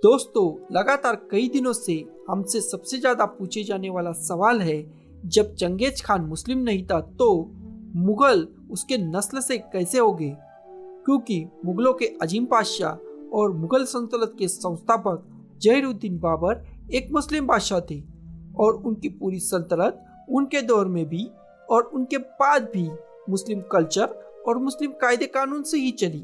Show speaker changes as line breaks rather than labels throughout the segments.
दोस्तों, लगातार कई दिनों से हमसे सबसे ज्यादा पूछे जाने वाला सवाल है, जब चंगेज खान मुस्लिम नहीं था तो मुगल उसके नस्ल से कैसे हो गए? क्योंकि मुगलों के अजीम बादशाह और मुगल सल्तनत के संस्थापक जहीरुद्दीन बाबर एक मुस्लिम बादशाह थे और उनकी पूरी सल्तनत उनके दौर में भी और उनके बाद भी मुस्लिम कल्चर और मुस्लिम कायदे कानून से ही चली।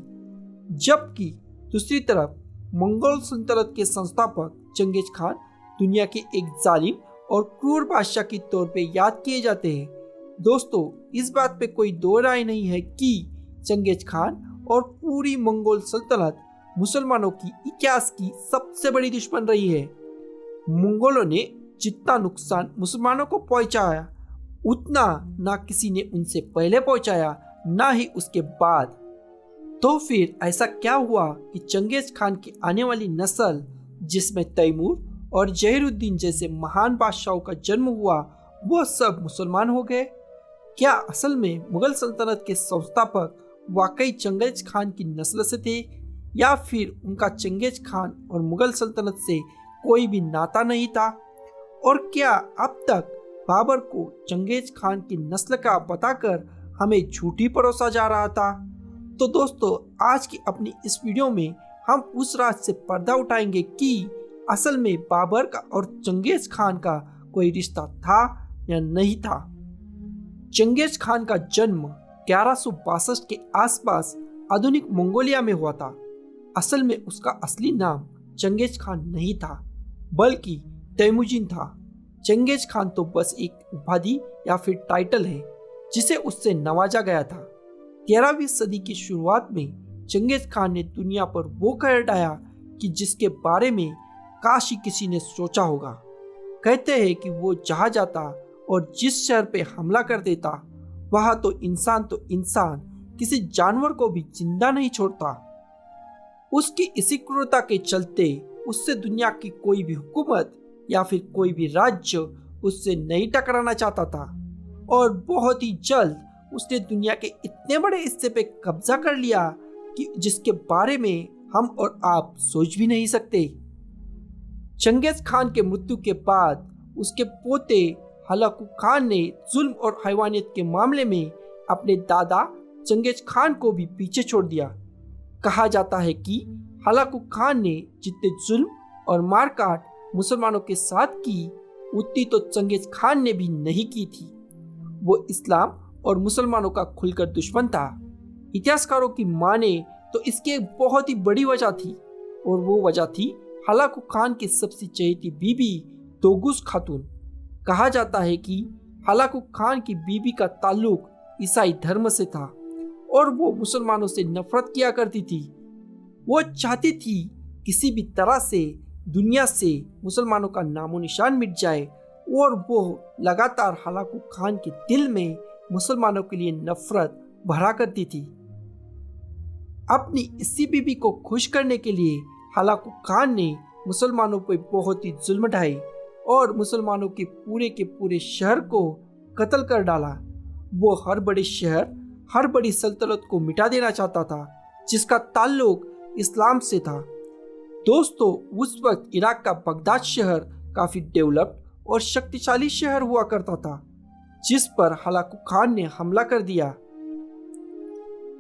जबकि दूसरी तरफ मंगोल सल्तनत के संस्थापक चंगेज खान दुनिया के एक जालिम और क्रूर बादशाह के तौर पे याद किए जाते हैं। दोस्तों, इस बात पे कोई दो राय नहीं है कि चंगेज खान और पूरी मंगोल सल्तनत मुसलमानों की इतिहास की सबसे बड़ी दुश्मन रही है। मंगोलों ने जितना नुकसान मुसलमानों को पहुंचाया, उतना ना किसी ने उनसे पहले पहुंचाया, ना ही उसके बाद। तो फिर ऐसा क्या हुआ कि चंगेज खान की आने वाली नस्ल, जिसमें तैमूर और जहीरुद्दीन जैसे महान बादशाहों का जन्म हुआ, वो सब मुसलमान हो गए? क्या असल में मुगल सल्तनत के संस्थापक वाकई चंगेज खान की नस्ल से थे, या फिर उनका चंगेज खान और मुगल सल्तनत से कोई भी नाता नहीं था? और क्या अब तक बाबर को चंगेज खान की नस्ल का बताकर हमें झूठी परोसा जा रहा था? तो दोस्तों, आज की अपनी इस वीडियो में हम उस राज से पर्दा उठाएंगे कि असल में बाबर का और चंगेज खान का कोई रिश्ता था या नहीं था। चंगेज खान का जन्म 1162 के आसपास आधुनिक मंगोलिया में हुआ था। असल में उसका असली नाम चंगेज खान नहीं था, बल्कि तैमुजिन था। चंगेज खान तो बस एक उपाधि या फिर टाइटल है जिसे उससे नवाजा गया था। 13वीं सदी की शुरुआत में चंगेज खान ने दुनिया पर वो कहर ढाया कि जिसके बारे में काश ही किसी ने सोचा होगा। कहते हैं कि वो जहाँ जाता और जिस शहर पे हमला कर देता, वहाँ तो इंसान किसी जानवर को भी जिंदा नहीं छोड़ता। उसकी इसी क्रूरता के चलते उससे दुनिया की कोई भी हुकूमत या फिर कोई भी राज्य उससे नहीं टकराना चाहता था, और बहुत ही जल्द उसने दुनिया के इतने बड़े हिस्से पे कब्जा कर लिया कि जिसके बारे में हम और आप सोच भी नहीं सकते। चंगेज खान के मृत्यु के बाद उसके पोते हलाकू खान ने जुल्म और हैवानियत के मामले में अपने दादा चंगेज खान को भी पीछे छोड़ दिया। कहा जाता है कि हलाकू खान ने जितने जुल्म और मारकाट मुसलमानों के साथ की, उतनी तो चंगेज खान ने भी नहीं की थी। वो इस्लाम और मुसलमानों का खुलकर दुश्मन था। इतिहासकारों की माने तो इसकी एक बहुत ही बड़ी वजह थी, और वो वजह थी हलाकू खान की सबसे चहेती बीबी दोगुस खातून। कहा जाता है कि हलाकू खान की बीबी का ताल्लुक ईसाई धर्म से था और वो मुसलमानों से नफरत किया करती थी। वो चाहती थी किसी भी तरह से दुनिया से मुसलमानों का नामो निशान मिट जाए, और वो लगातार हलाकू खान के दिल में मुसलमानों के लिए नफरत भरा करती थी। अपनी इसी बीबी को खुश करने के लिए हलाकू खान ने मुसलमानों पर बहुत ही जुल्म ढाए और मुसलमानों के पूरे शहर को कत्ल कर डाला। वो हर बड़े शहर, हर बड़ी सल्तनत को मिटा देना चाहता था जिसका ताल्लुक इस्लाम से था। दोस्तों, उस वक्त इराक का बगदाद शहर काफी डेवलप्ड और शक्तिशाली शहर हुआ करता था, जिस पर हलाकू खान ने हमला कर दिया।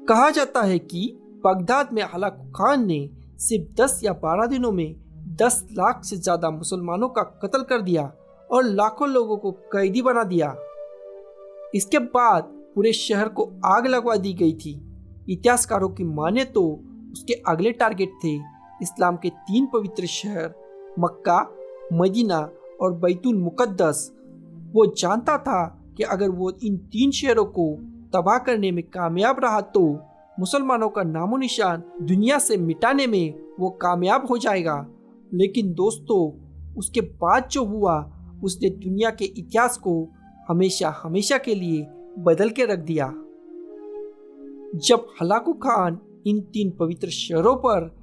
कहा जाता है कि बगदाद में हलाकू खान ने सिर्फ 10 या 12 दिनों में 10 लाख से ज्यादा मुसलमानों का कत्ल कर दिया और लाखों लोगों को कैदी बना दिया। इसके बाद पूरे शहर को आग लगवा दी गई थी। इतिहासकारों की माने तो उसके अगले टारगेट थे इस्लाम के 3 पवित्र शहर मक्का, मदीना और बैतुल मुकद्दस। वो जानता था कि अगर वो इन 3 शहरों को तबाह करने में कामयाब रहा तो मुसलमानों का नामो निशान दुनिया से मिटाने में वो कामयाब हो जाएगा। लेकिन दोस्तों, उसके बाद जो हुआ, उसने दुनिया के इतिहास को हमेशा के लिए बदल के रख दिया। जब हलाकू खान इन 3 पवित्र शहरों पर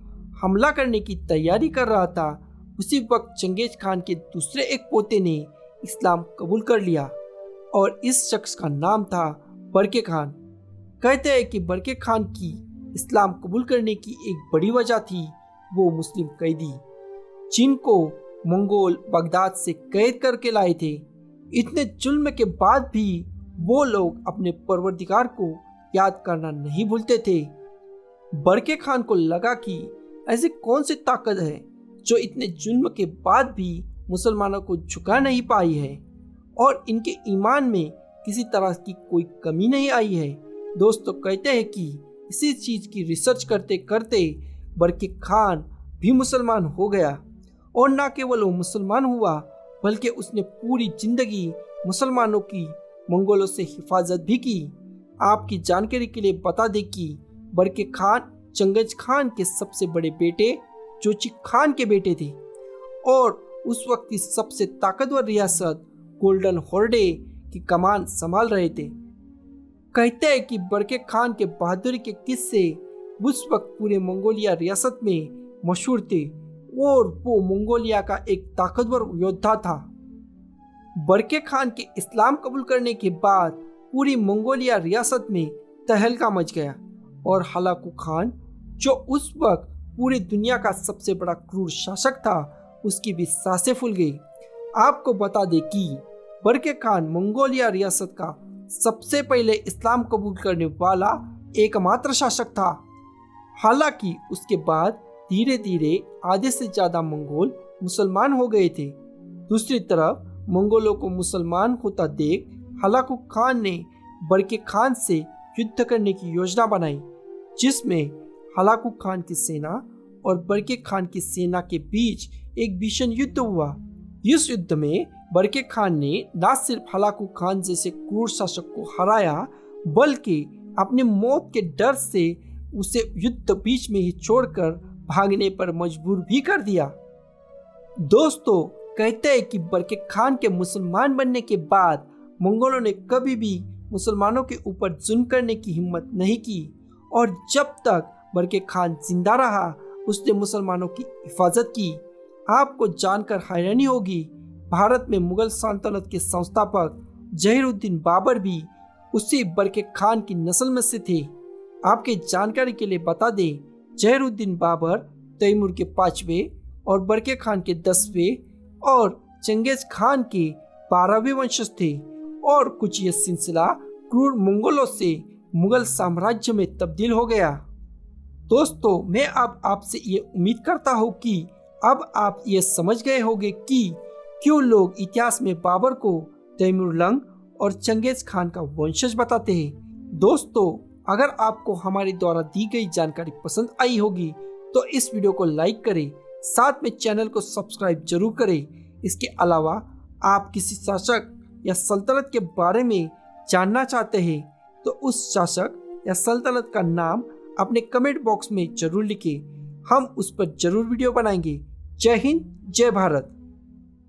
हमला करने की तैयारी कर रहा था, उसी वक्त चंगेज खान के दूसरे एक पोते ने इस्लाम कबूल कर लिया, और इस शख्स का नाम था बरके खान। कहते हैं कि बरके खान की इस्लाम कबूल करने की एक बड़ी वजह थी वो मुस्लिम कैदी। चीन को मंगोल बगदाद से कैद करके लाए थे। इतने जुल्म के बाद भी वो लोग अपने परवरदिगार को याद करना नहीं भूलते थे। बरके खान को लगा कि ऐसी कौन सी ताकत है जो इतने जुल्म के बाद भी मुसलमानों को झुका नहीं पाई है और इनके ईमान में किसी तरह की कोई कमी नहीं आई है। दोस्तों कहते हैं कि इसी चीज़ की रिसर्च करते करते बरके खान भी मुसलमान हो गया और न केवल वो मुसलमान हुआ बल्कि उसने पूरी जिंदगी मुसलमानों की मंगोलों से हिफाजत भी की। आपकी जानकारी के लिए बता दें कि बरके खान चंगेज खान के सबसे बड़े बेटे जोची खान के बेटे थे और उस वक्त की सबसे ताकतवर रियासत गोल्डन हॉर्डे की कमान संभाल रहे थे। कहते हैं कि बरके खान के बहादुरी के किस्से उस वक्त पूरे मंगोलिया रियासत में मशहूर थे और वो मंगोलिया का एक ताकतवर योद्धा था। बरके खान के इस्लाम कबूल करने के बाद पूरी मंगोलिया रियासत में तहलका मच गया और हलाकू खान, जो उस वक्त पूरी दुनिया का सबसे बड़ा क्रूर शासक था, उसकी भी सांसें फूल गई। आपको बता दें कि बरके खान मंगोलिया रियासत का सबसे पहले इस्लाम कबूल करने वाला एकमात्र शासक था। हालांकि उसके बाद धीरे धीरे आधे से ज्यादा मंगोल मुसलमान हो गए थे। दूसरी तरफ मंगोलों को मुसलमान होता देख हलाकू खान ने बरके खान से युद्ध करने की योजना बनाई, जिसमें हलाकू खान की सेना और बरके खान की सेना के बीच एक भीषण युद्ध हुआ। इस युद्ध में बरके खान ने न सिर्फ हलाकू खान जैसे क्रूर शासक को हराया बल्कि अपने मौत के डर से उसे युद्ध बीच में ही छोड़कर भागने पर मजबूर भी कर दिया। दोस्तों कहते हैं कि बरके खान के मुसलमान बनने के बाद मंगोलों ने कभी भी मुसलमानों के ऊपर जुल्म करने की हिम्मत नहीं की और जब तक बरके खान जिंदा रहा उसने मुसलमानों की हिफाजत की। आपको जानकर हैरानी होगी, भारत में मुगल सल्तनत के संस्थापक जहीरुद्दीन बाबर भी उसी बरके खान की नस्ल में से थे। आपके जानकारी के लिए बता दें, जहीरुद्दीन बाबर तैमूर के 5वें और बरके खान के 10वें और चंगेज खान के 12वें वंशज थे और कुछ यह सिलसिला क्रूर मंगोलों से मुगल साम्राज्य में तब्दील हो गया। दोस्तों मैं अब आपसे ये उम्मीद करता हूँ कि अब आप ये समझ गए होंगे कि क्यों लोग इतिहास में बाबर को तैमूर लंग और चंगेज खान का वंशज बताते हैं। दोस्तों अगर आपको हमारे द्वारा दी गई जानकारी पसंद आई होगी तो इस वीडियो को लाइक करें, साथ में चैनल को सब्सक्राइब जरूर करें। इसके अलावा आप किसी शासक या सल्तनत के बारे में जानना चाहते हैं तो उस शासक या सल्तनत का नाम अपने कमेंट बॉक्स में जरूर लिखें, हम उस पर जरूर वीडियो बनाएंगे। जय हिंद, जय भारत।